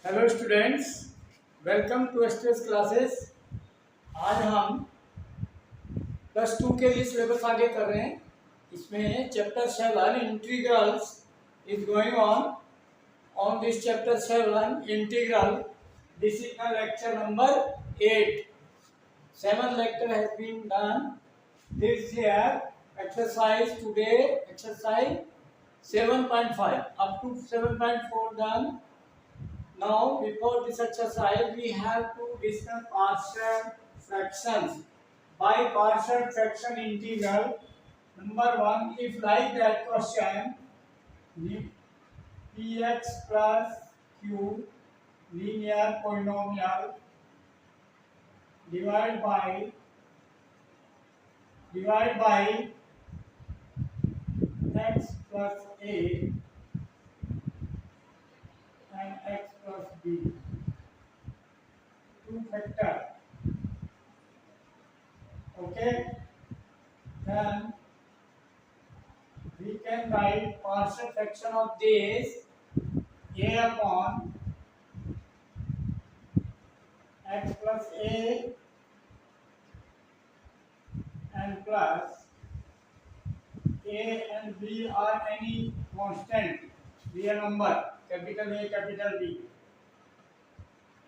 Hello students, welcome to stress classes. आज हम +2 के लिए सिलेबस आगे कर रहे हैं। इसमें chapter 7 integrals is going on this chapter 7 integral. This is the lecture number 8। 7 lecture has been done this year. Exercise today, exercise 7.5 up to 7.4 done. Now, before this exercise, we have to discuss partial fractions. By partial fraction integral, number 1, if like that question, px plus q linear polynomial divide by x plus a and x plus b, two factor. Okay, then we can write partial fraction of this a upon x plus a and plus a and b are any constant real number, capital A, capital B,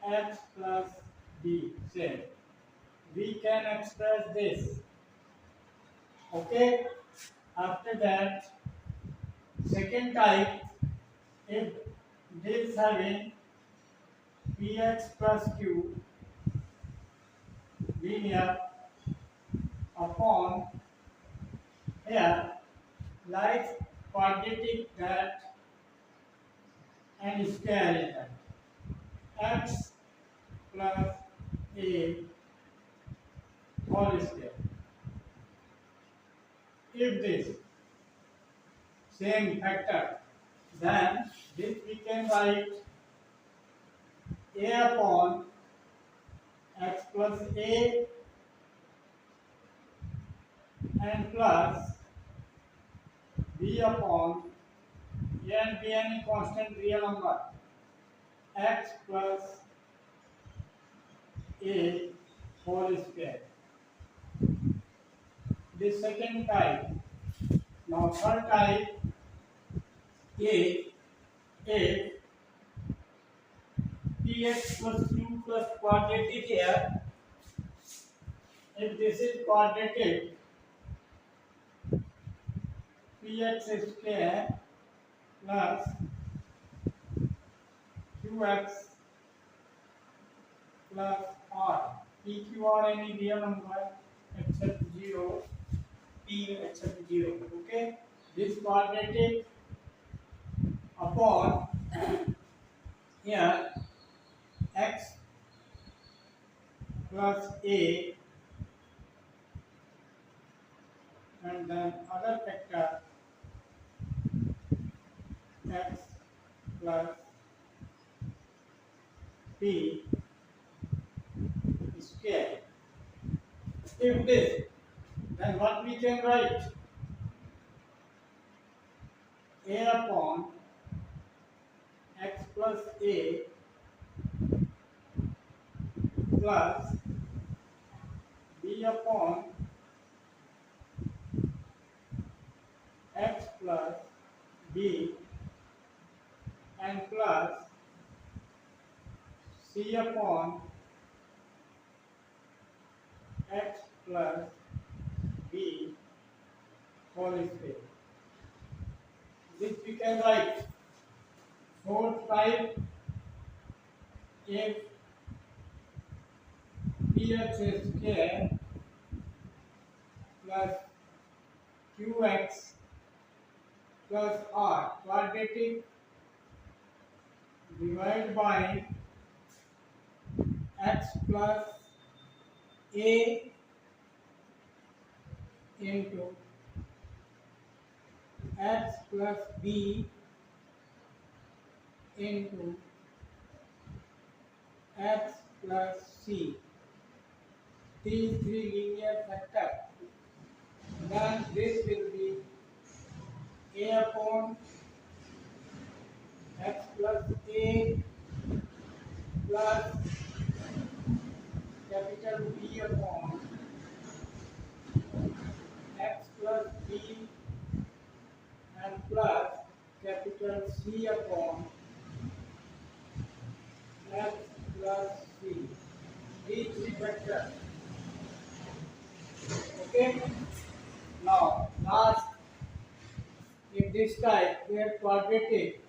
x plus b. Say we can express this. Okay, after that, second type, if this having px plus q linear upon here like quadratic that and square is that x plus a whole square. If this same factor, then this we can write a upon x plus a and plus b upon a and b any constant real number x plus a whole square. This second type. Now third type, if px plus q plus quadratic here, if this is quadratic, px square plus qx plus r, pq are any real number except 0, p except 0. Okay, this quadratic upon here x plus a and then other factor x plus p square. If this, then what we can write? A upon x plus a plus b upon x plus b and plus c upon x plus b whole square. This we can write. Fourth type, if px square plus qx plus r quadratic divided by x plus a into x plus b into x plus c. These three linear factors. Then this will be a upon x plus a plus capital B upon x plus b and plus capital C upon x plus c. These three factors. Okay. Now last, in this type where quadratic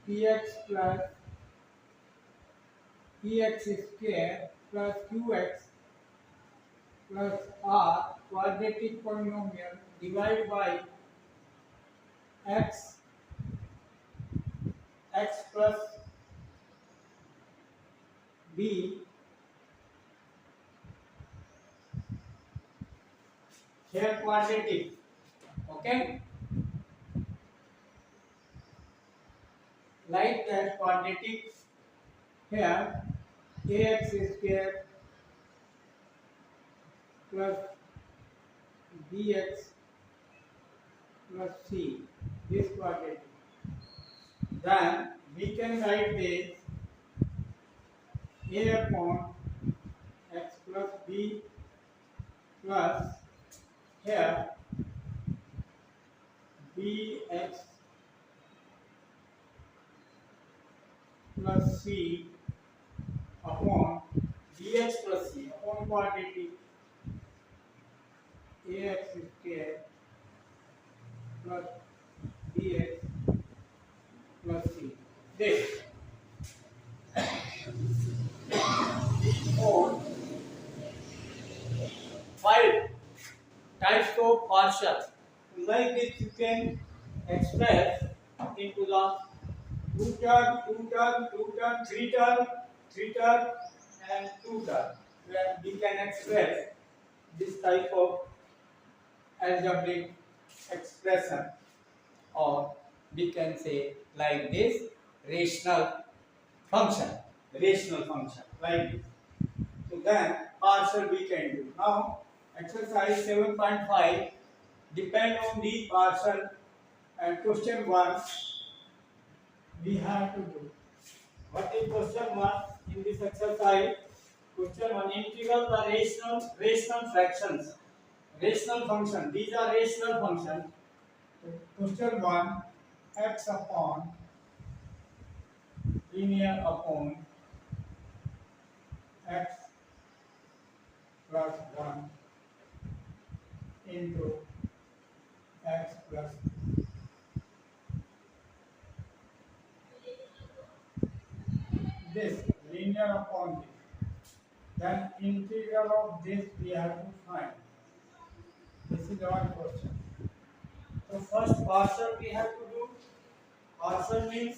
px plus px square plus qx plus r quadratic polynomial divided by x plus b, here quadratic. Okay, like that quadratic here ax square plus bx plus c, this quadratic. Then we can write this a upon x plus b plus here bx plus c upon bx plus c upon quadratic ax square plus bx plus c. This or 5 types of partial. Like this you can express into the 2 term, 2 term, 2 term, 3 term, 3 term and 2 term, where we can express this type of algebraic expression, or we can say like this rational function, like this. So then partial we can do. Now exercise 7.5 depend on the partial, and question 1 we have to do. What is question 1 in this exercise? Question 1, integral the rational fractions, rational function. These are rational functions. Question 1, x upon linear upon x plus 1 into x plus 2. This linear upon this. Then integral of this we have to find. This is our question. So first partial we have to do. Partial means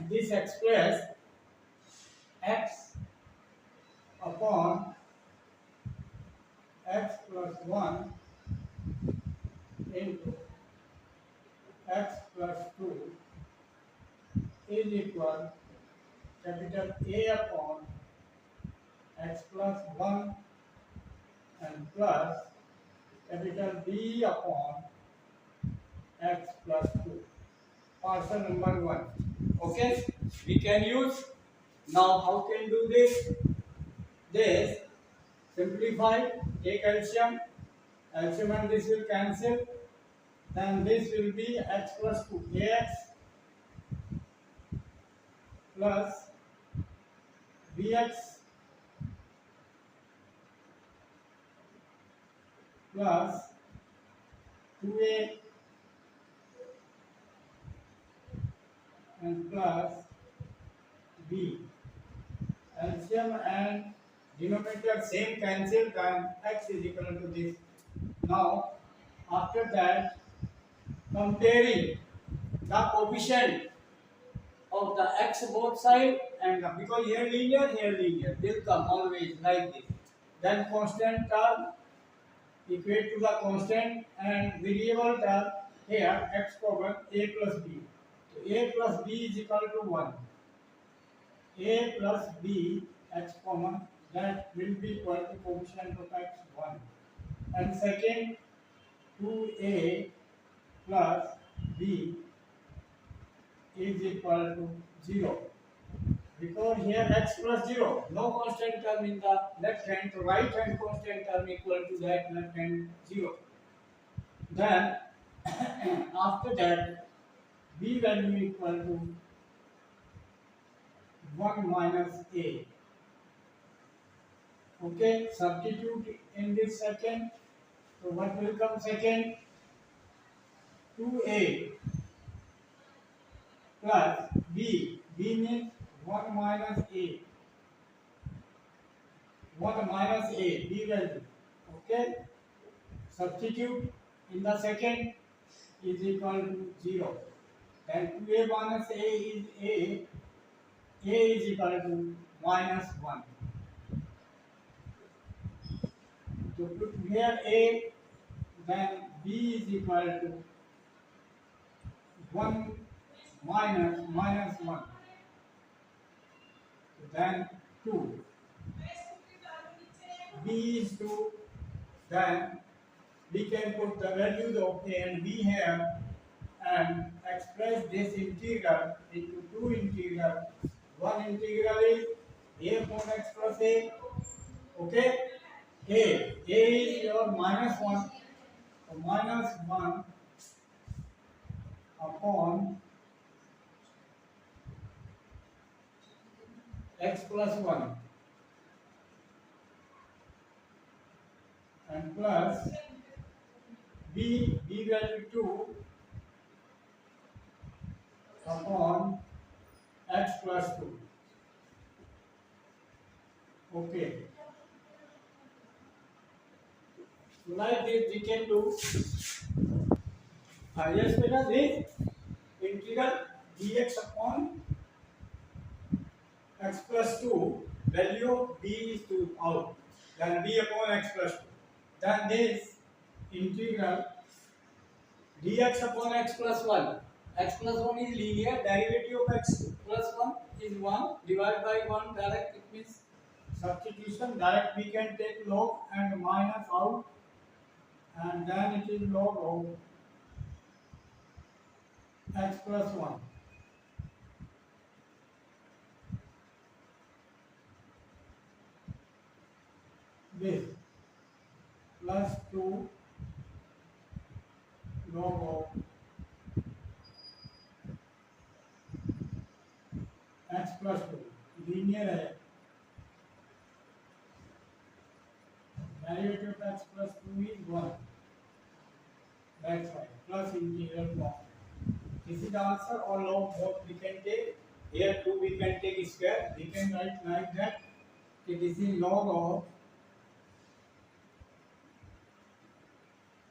this express x upon x plus 1 into x plus 2 is equal capital A upon x plus 1 and plus capital B upon x plus 2. Partial number 1. Okay, we can use. Now how can do this? This simplify, take LCM and this will cancel. Then this will be x plus 2, ax plus bx plus 2a and plus b. LCM and denominator same cancel, then x is equal to this. Now after that, comparing the coefficient of the x both side, and because here linear will come always like this. Then constant term equate to the constant, and variable term here x common a plus b. So a plus b is equal to 1. A plus b x common, that will be equal to coefficient of x 1. And second 2a plus b is equal to 0. because here x plus 0, no constant term in the left hand, so right hand constant term equal to that left hand 0. Then after that b value equal to 1 minus a. Okay, substitute in this second, so what will come second? 2a plus b means 1 minus a, 1 minus a, b value. Okay, substitute in the second is equal to 0. And 2a minus a is a is equal to minus 1. So put here a, then b is equal to 1 minus 1. Then 2. B is 2. Then we can put the values of a and b here and express this integral into two integrals. One integral is a upon x plus a. Okay? A is your minus 1. So minus 1 upon x plus 1 and plus b value 2 upon x plus 2. Okay. So like this we can do. Yes, beta, this integral dx upon x plus 2, value of b is 2 out, then b upon x plus 2. Then this integral dx upon x plus 1. X plus 1 is linear, derivative of x plus 1 is 1, divided by 1 direct, it means substitution direct, we can take log and minus out, and then it is log of x plus 1. This plus 2 log of x plus 2 linear है, derivative of x plus 2 is 1, that's why plus integral form. This is the answer. Or log both we can take, here 2 we can take square, we can write like that, that this is log of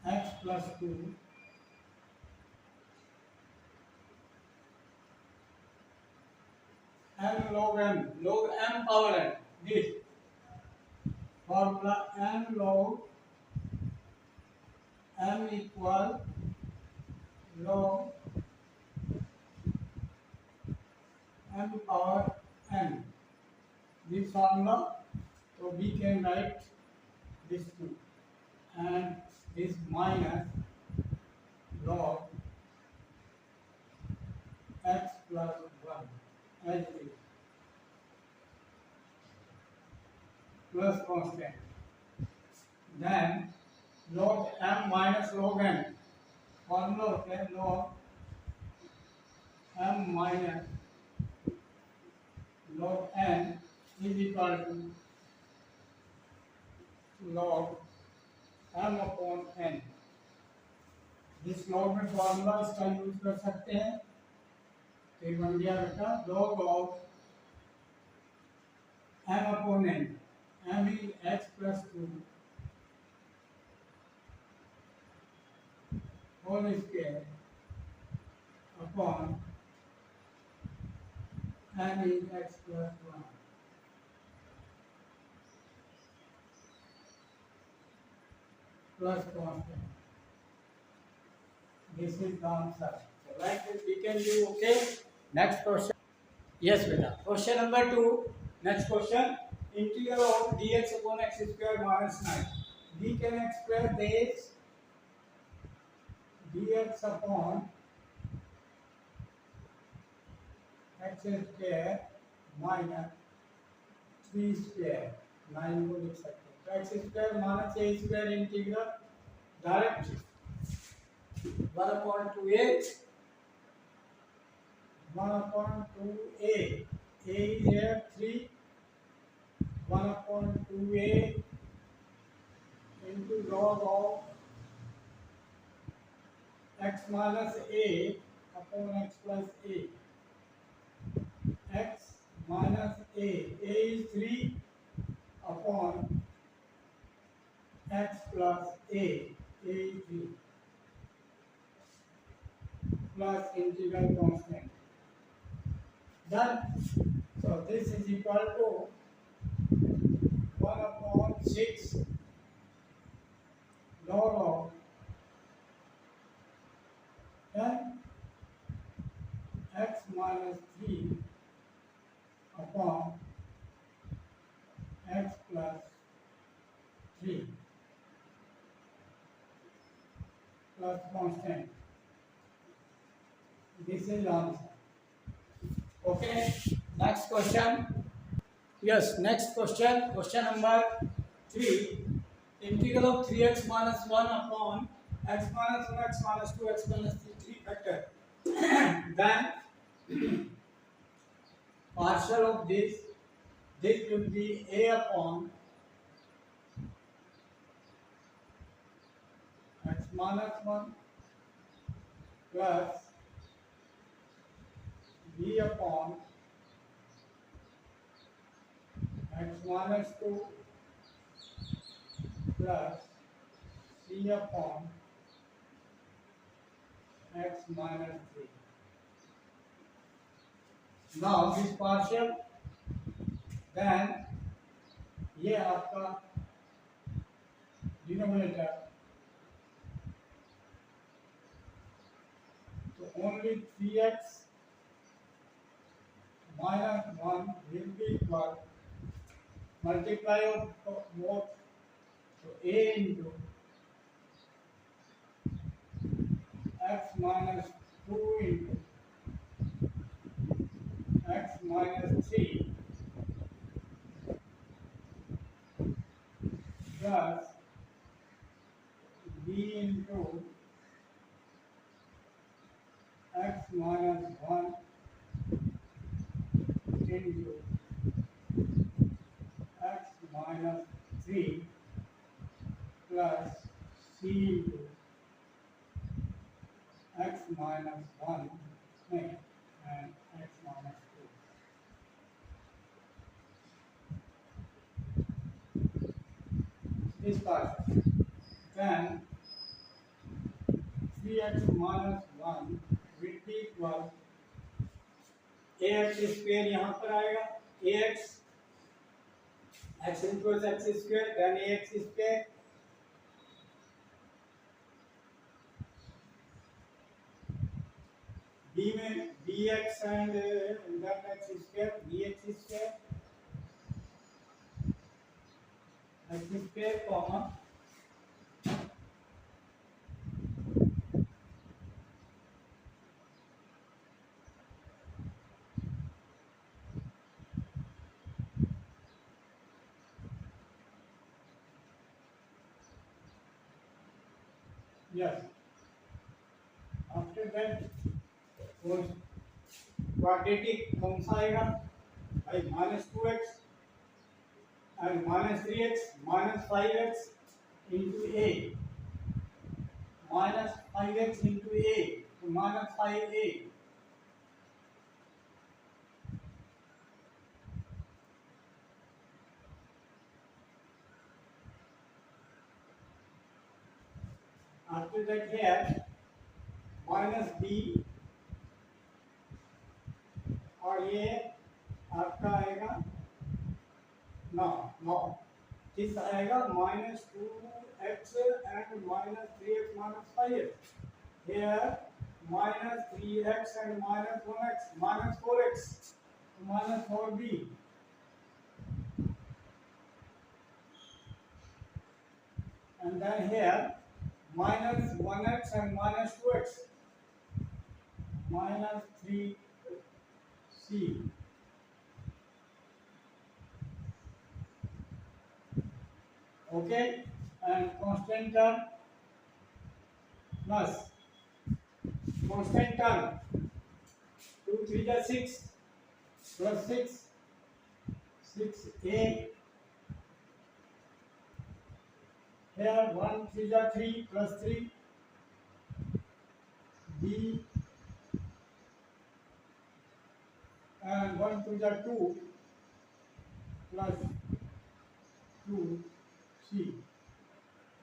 x plus 2 m log m power n. This formula m log m equal log m power n. This formula, so we can write this 2 and this minus log x plus 1 as it is, plus constant. Then log m minus log n, formula होता है log m minus log n is equal to log m upon n. जिस log में formula इसका use कर सकते हैं, तो बन गया बेटा log of m upon n. m is x plus 2 whole square upon n is x plus 1 plus constant. This is the answer. So like this we can do. Okay. Next question. Yes, beta. Question number 2. Next question. Integral of dx upon x square minus 9. We can express this dx upon x square minus 3 square 9 को लिख सकते हैं तो x square minus A square integral direct 1/2a 1/2a a is here 3 1/2a into log of x minus a upon x plus a x minus a is 3 upon x plus a is 3 plus integral constant done. So this is equal to 1/6 log of 10 x minus 3 upon x plus 3 plus constant. This is answer. Okay. Next question. Yes. Next question. Question number 3. Integral of 3x minus 1 upon x minus 1 x minus 2 x minus 3 factor. Then partial of this will be a upon x minus 1 plus b upon x minus 2 plus c upon x minus 3. Now this partial, then ये आपका denominator, तो only 3x minus 1 will be equal multiply of both, so a into x minus 2 into x minus 3 plus b into x minus 1 into x minus 3 plus c into x minus 1 and x minus 2. This part. Then 3x minus 1 will be equal ax square यहाँ पर आएगा ax x into x square then ax square b में bx and then x square bx square x square comma yes. After that quadratic कौन सा आएगा भाई -2x and -3x -5x into a -5x into a तो -5a after that here -b और ये आपका आएगा no this आएगा -2x and -3x -5x here -3x and -1x -4x -4b and then here -1x and -2x -3c Okay, and constant term plus constant term 2 3 are 6 plus 6 6a here 1 3 are 3 plus 3 b and 1 2 are 2 plus 2 c.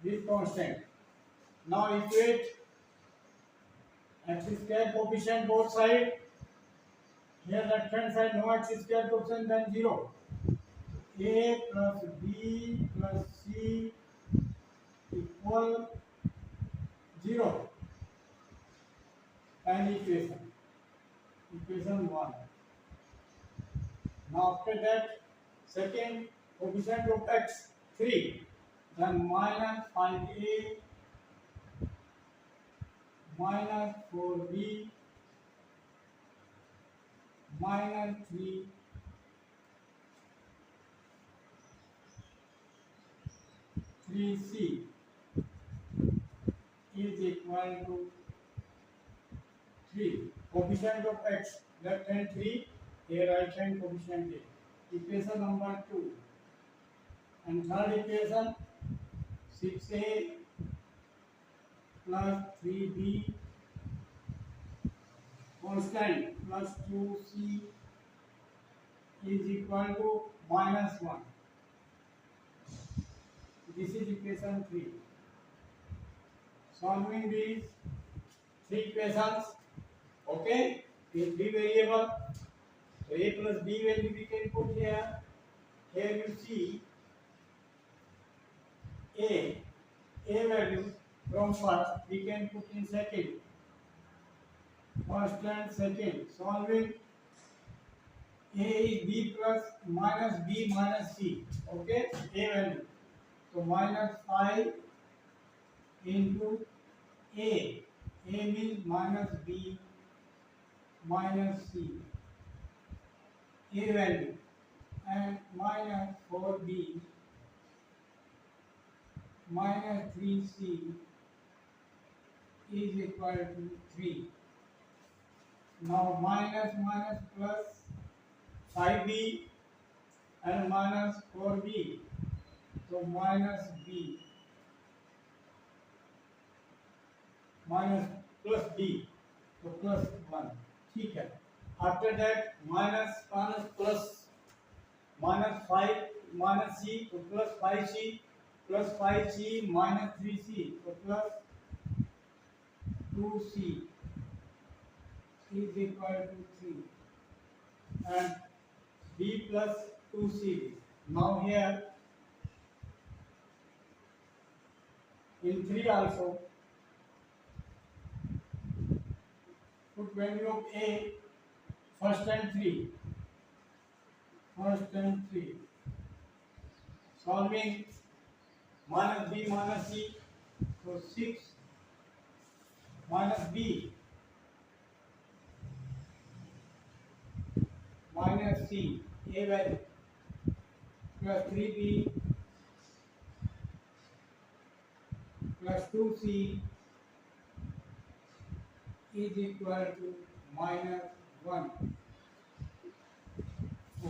This constant. Now equate x square coefficient both side. Here left hand side no x square coefficient then 0. A plus b plus c equal 0. And equation 1. Now after that, second coefficient of x 3, then minus 5a minus 4b minus 3c is equal to 3. Coefficient of x left hand 3, a right hand coefficient a. Equation number 2. And third equation 6a plus 3b constant plus 2c is equal to minus 1. This is equation 3. Solving these three equations, okay, in three variable, so a plus b value we can put here. Here you see a value from first we can put in second, first and second. Solving a is b plus minus b minus c, okay, a value. So minus 5 into a means minus b minus c, a value, and minus 4b minus 3c is equal to 3. Now minus minus plus 5b and minus 4b, so minus b minus plus b, so plus 1. ठीक है. After that minus plus minus 5 minus c, so plus 5c plus 5c minus 3c, so plus 2c is equal to 3 and b plus 2c. Now here in 3 also put value of a first and 3. First and 3. Solving minus b minus c, so 6 minus b minus c, a value, plus 3b plus 2c is equal to minus 1.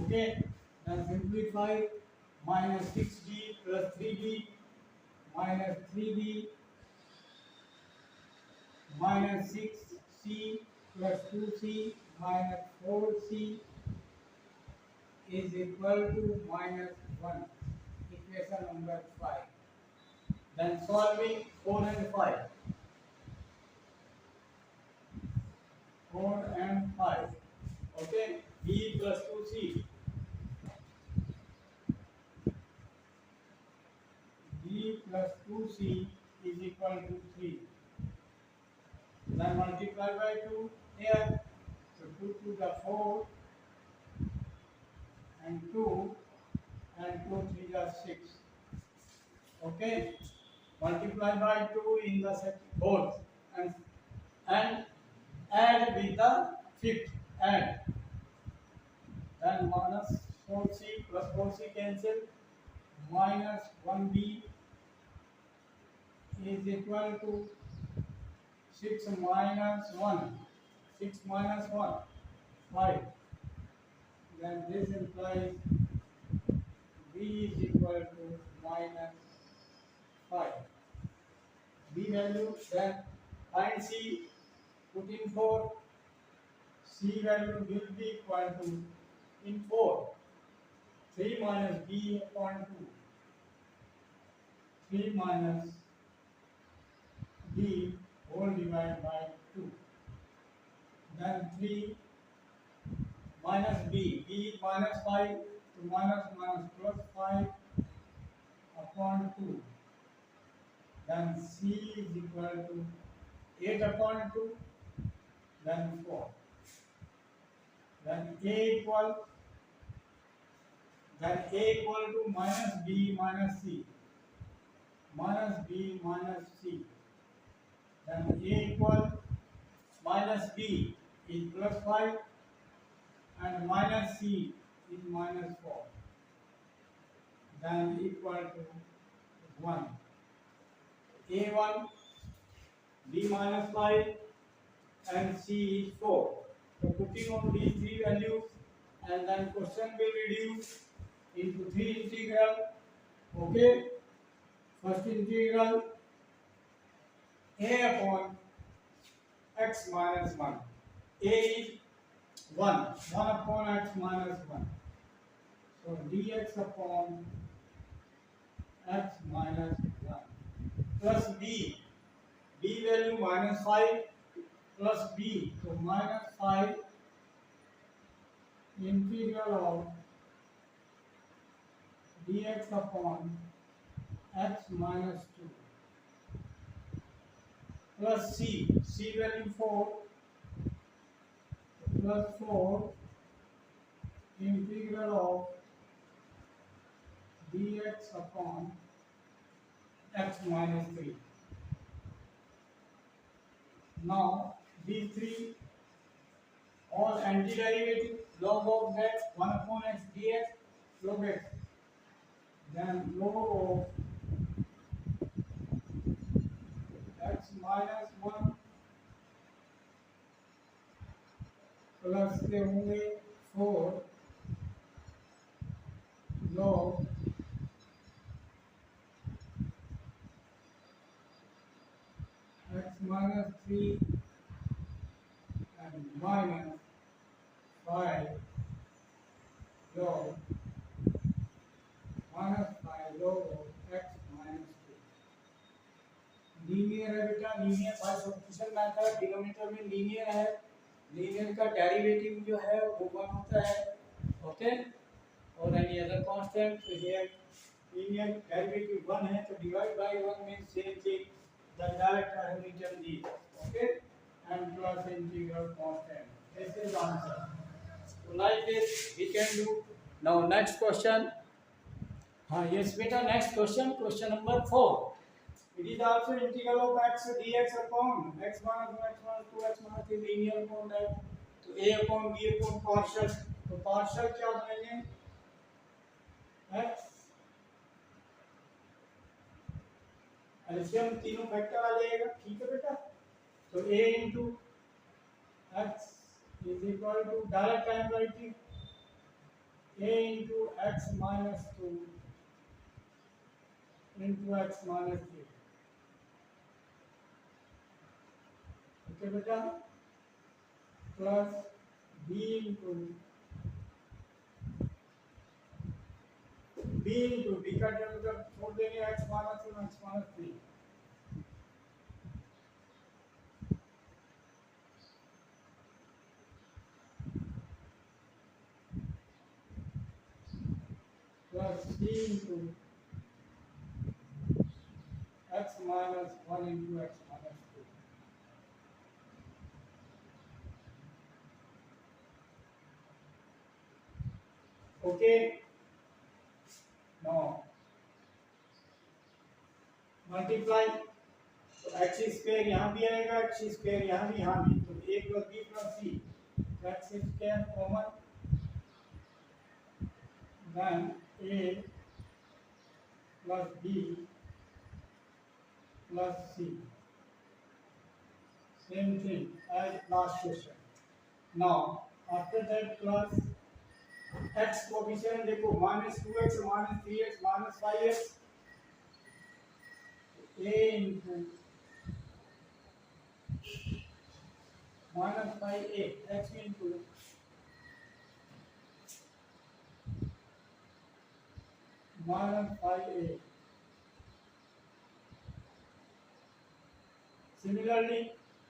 Okay, then simplify. Minus 6b plus 3b minus 3b minus 6c plus 2c minus 4c is equal to minus 1. Equation number 5. Then solving 4 and 5. 4 and 5. Okay, b plus 2c. b plus 2c is equal to 3. Then multiply by 2 here. So 2 to the 4 and 2 and 2 3 are 6. Okay, multiply by 2 in the both and add with the fifth, add, then minus 4c plus 4c cancel, minus 1b is equal to 6 minus 1. 6 minus 1, 5. Then this implies b is equal to minus 5. B value, then find C, put in 4. C value will be equal to, in 4, 3 minus b upon 2. 3 minus b whole divided by 2. Then 3 minus b is minus 5, to minus minus plus 5 upon 2. Then C is equal to 8 upon 2, then 4. Then A equal to minus B minus C. Minus B minus C. Then A equal minus B is plus 5 and minus C is minus 4. Then equal to 1. A1, B minus 5 and C is 4. So putting on these three values, and then question will reduce into three integral. Okay. First integral a upon x minus 1. A is 1 upon x minus 1. So dx upon x minus 1 plus b value minus 5 plus b, so minus 5 integral of dx upon x minus 2 plus c value 4 plus 4 integral of dx upon x minus 3. Now these three all antiderivative, log of x 1 upon x dx, log x, then log of x minus 1 plus के होंगे 4 log x minus 3 and minus 5 log minus 5 log of x minus 2. Linear है बेटा, linear by substitution method, denominator में linear है, linear का derivative जो है वो 1 होता है. ओके. और एनी अदर कांस्टेंट, तो ये लीनियर डेरिवेटिव 1 है, तो divide by 1 means same thing, the direct I have written the. Okay. And plus integral constant. This is answer. So like this we can do. Now next question. Yes beta, next question, question number 4. It is also integral of x dx upon x minus 1 x minus 2 x minus 3 linear upon that. तो a upon b upon partial. तो partial क्या बनेंगे? x LCM तीनों factor आ जाएगा. ठीक है बेटा. तो a into x is equal to, direct I am writing a into x minus 2 into x minus 3. Okay बेटा. प्लस b into b का डेरिवेटिव छोड़ देंगे x minus 1 x minus 3. plus c into x minus 1 into x minus 2. Okay. Now multiply. तो x square यहाँ भी आएगा, x square यहाँ भी, तो a plus b plus c, x square common, then a plus B plus C. Same thing as last question. Now after that plus x coefficient देखो -2x -3x -5x a into -5a x into -5a. Similarly,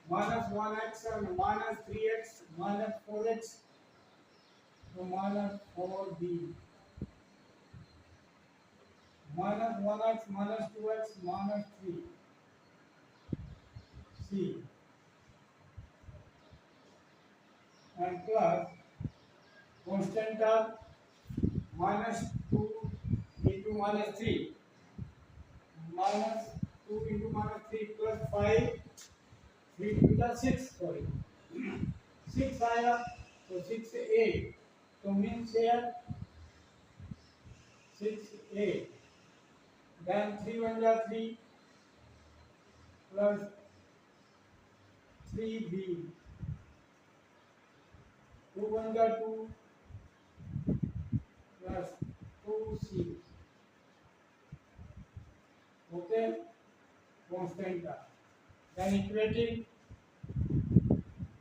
-1x and -3x -4x to -4b. -1x -2x -3 c and plus constant term -2 into -3 -2 into -3 plus 5 3 to 6 sorry 6 आया तो 6 8 तो means here 6 8 then 3 1 जा 3 plus 3b 2 1 जा 2 plus 2c. Okay, constant term. Then equating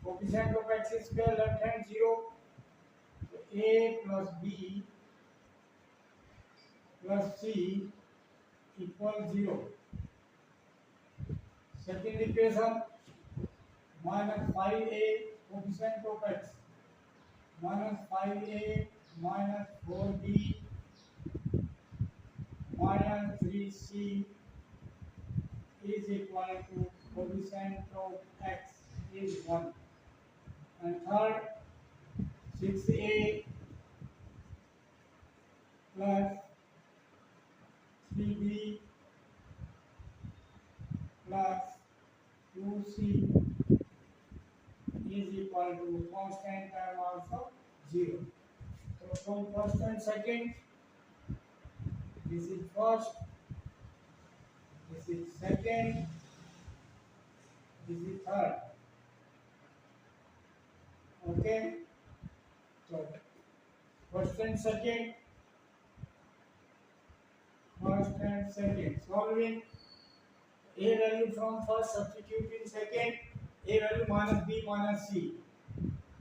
coefficient of x square left hand 0, so a plus b plus c equals 0. Second equation -5a coefficient of x -5a minus 4b minus 3c is equal to coefficient of x is 1. And third 6a plus 3b plus 2c is equal to constant term also 0. So from first and second, this is first, this is second, this is third. Okay, so first and second solving. A value from first substitute in second, a value minus b minus c,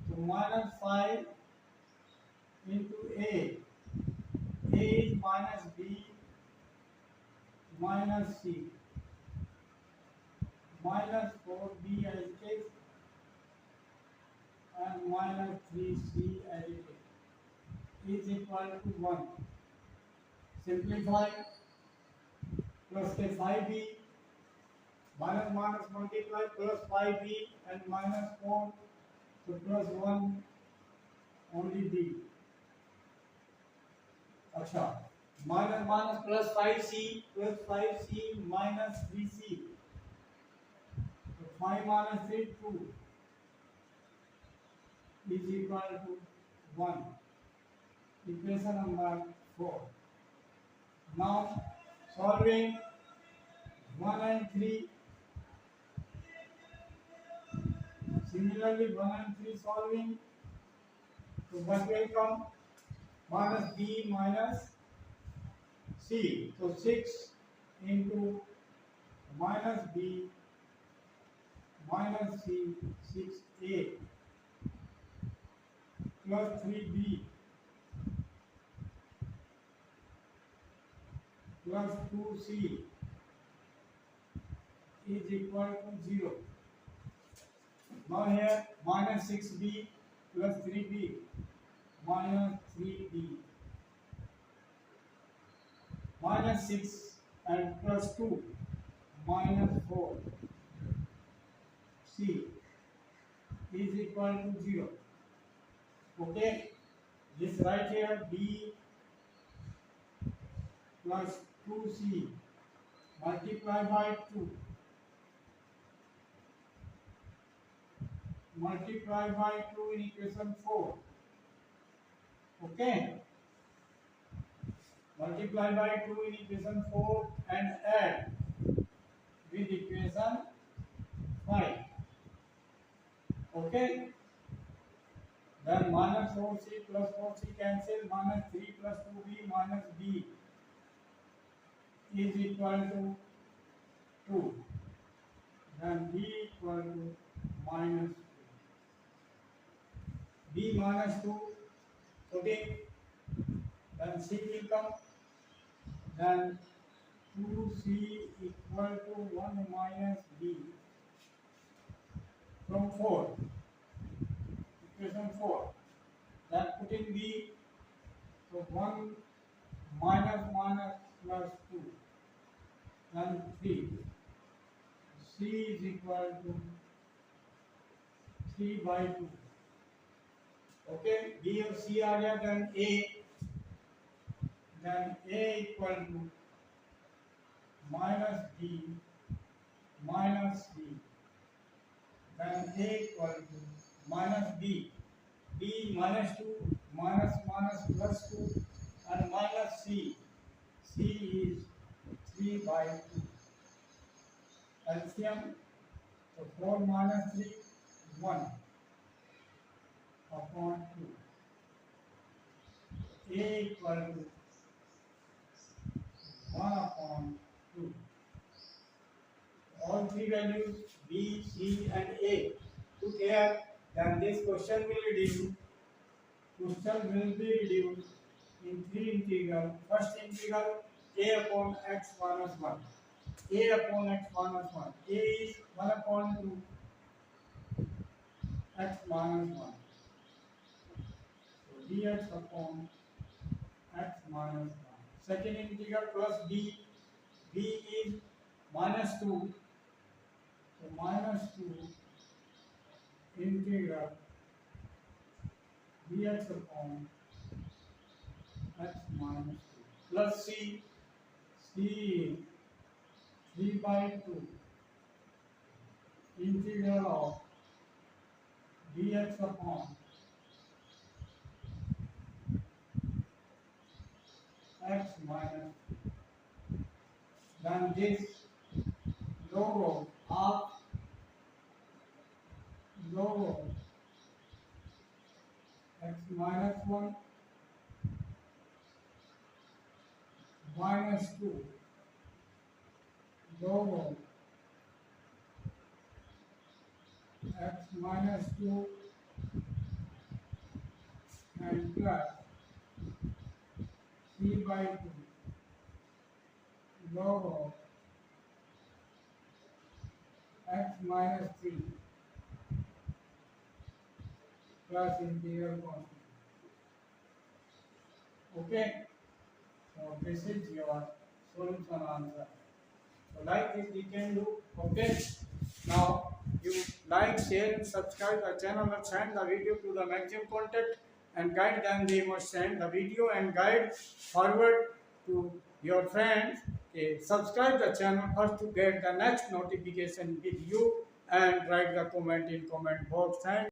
so -5 into a is minus b minus c minus 4b as it is and minus 3c as it is equal to 1. Simplify, plus के 5b minus minus multiply plus 5b and minus 4, so plus 1 only b. अच्छा minus minus plus 5c minus 3c, so 5 minus 3 2 is equal to 1. Equation number 4. Now solving 1 and 3. Similarly 1 and 3 solving, so what will come? Minus b minus c, so 6 into minus b minus c 6a plus 3b plus 2c is equal to 0. Now here minus 6b plus 3b minus 3b minus 6 and plus 2 minus 4 c is equal to 0. Okay, this right here b plus 2c multiply by 2 multiply by 2 in equation 4. Okay, multiply by 2 in equation 4 and add with equation 5. Okay, then minus 4c plus 4c cancel, minus 3 plus 2b minus b is equal to 2. Then b equal to minus 2. B minus 2, putting, then c will come, then 2c equal to 1 minus b from 4, equation 4. Then putting b, so 1 minus minus plus 2, then 3. C is equal to 3 by 2. Okay, B और C आ गया, then A equal to minus B minus C, then A equal to minus B, B minus 2 minus minus plus 2 and minus C, C is 3 by 2. LCM, so 4 minus 3 is 1 upon 2. A equal to 1 upon 2. All three values B, C and A put here, then this question will be reduced in three integrals. First integral A upon x minus 1. A upon x minus 1. A is 1 upon 2 x minus 1. So dx upon x minus 1. Second integral plus B. B is minus 2. So minus 2 integral dx upon x minus 2 plus C. C is 3 by 2 integral of dx upon x minus 2. Then this logo of x minus 1 minus 2 logo x minus 2 and plus c by 2 logo x minus 3 plus integral constant. Okay, so this is your solution answer. So like this we can do. Okay, now you like, share and subscribe the channel and send the video to the maximum contact and guide them. They must send the video and guide forward to your friends. Okay, subscribe the channel first to get the next notification with you and write the comment in comment box. And